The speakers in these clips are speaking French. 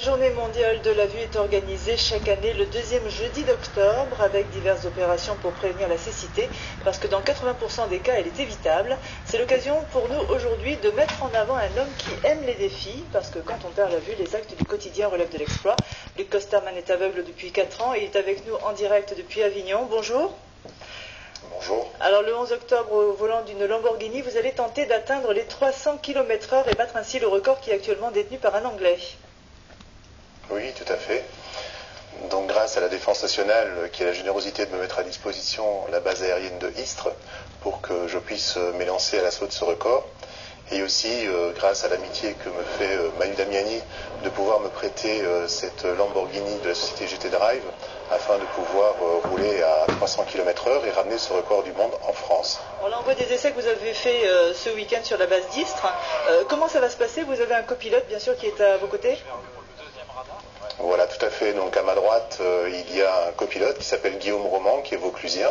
La journée mondiale de la vue est organisée chaque année le deuxième jeudi d'octobre avec diverses opérations pour prévenir la cécité parce que dans 80% des cas elle est évitable. C'est l'occasion pour nous aujourd'hui de mettre en avant un homme qui aime les défis parce que quand on perd la vue, les actes du quotidien relèvent de l'exploit. Luc Kosterman est aveugle depuis 4 ans et il est avec nous en direct depuis Avignon. Bonjour. Bonjour. Alors le 11 octobre, au volant d'une Lamborghini, vous allez tenter d'atteindre les 300 km/h et battre ainsi le record qui est actuellement détenu par un Anglais. Oui, tout à fait. Donc grâce à la Défense nationale qui a la générosité de me mettre à disposition la base aérienne de Istres pour que je puisse m'élancer à l'assaut de ce record, et aussi grâce à l'amitié que me fait Manu Damiani de pouvoir me prêter cette Lamborghini de la société GT Drive afin de pouvoir rouler à 300 km/h et ramener ce record du monde en France. On l'envoi des essais que vous avez fait ce week-end sur la base d'Istres. Comment ça va se passer? Vous avez un copilote bien sûr qui est à vos côtés? Voilà, tout à fait. Donc à ma droite, il y a un copilote qui s'appelle Guillaume Roman, qui est vauclusien,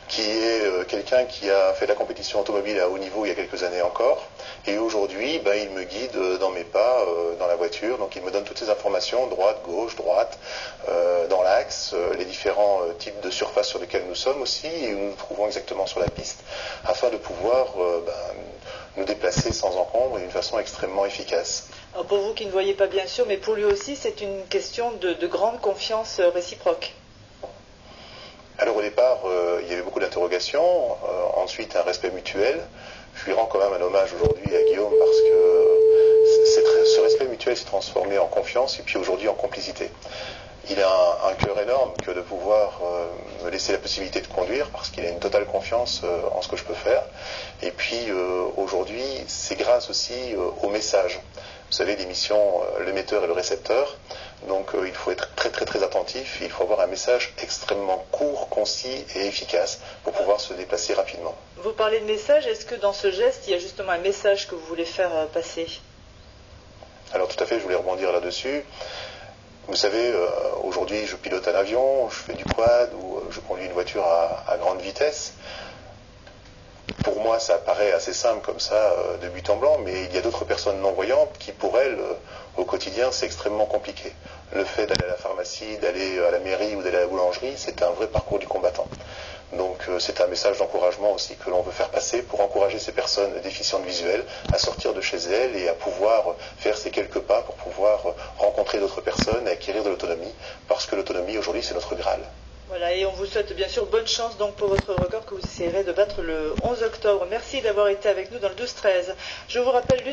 qui est quelqu'un qui a fait de la compétition automobile à haut niveau il y a quelques années encore. Et aujourd'hui, il me guide dans mes pas, dans la voiture. Donc il me donne toutes ces informations, droite, gauche, droite, dans l'axe, les différents types de surfaces sur lesquelles nous sommes aussi, et où nous nous trouvons exactement sur la piste, afin de pouvoir nous déplacer sans encombre et d'une façon extrêmement efficace. Alors pour vous qui ne voyez pas bien sûr, mais pour lui aussi, c'est une question de grande confiance réciproque. Alors au départ, il y avait beaucoup d'interrogations, ensuite un respect mutuel. Je lui rends quand même un hommage aujourd'hui à Guillaume parce que ce respect mutuel s'est transformé en confiance et puis aujourd'hui en complicité. Il a un cœur énorme que de pouvoir me laisser la possibilité de conduire parce qu'il a une totale confiance en ce que je peux faire. Et puis aujourd'hui, c'est grâce aussi au message. Vous savez, l'émission l'émetteur et le récepteur. Donc il faut être très très très attentif. Il faut avoir un message extrêmement court, concis et efficace pour pouvoir se déplacer rapidement. Vous parlez de message. Est-ce que dans ce geste, il y a justement un message que vous voulez faire passer? Alors tout à fait, je voulais rebondir là-dessus. Vous savez, aujourd'hui, je pilote un avion, je fais du quad ou je conduis une voiture à grande vitesse. Pour moi, ça paraît assez simple comme ça, de but en blanc, mais il y a d'autres personnes non-voyantes qui, pour elles, au quotidien, c'est extrêmement compliqué. Le fait d'aller à la pharmacie, d'aller à la mairie ou d'aller à la boulangerie, c'est un vrai parcours du combattant. Donc c'est un message d'encouragement aussi que l'on veut faire passer pour encourager ces personnes déficientes visuelles à sortir de chez elles et à pouvoir faire ces quelques pas pour pouvoir rencontrer d'autres personnes et acquérir de l'autonomie, parce que l'autonomie aujourd'hui c'est notre Graal. Voilà, et on vous souhaite bien sûr bonne chance donc pour votre record que vous essayerez de battre le 11 octobre. Merci d'avoir été avec nous dans le 12-13. Je vous rappelle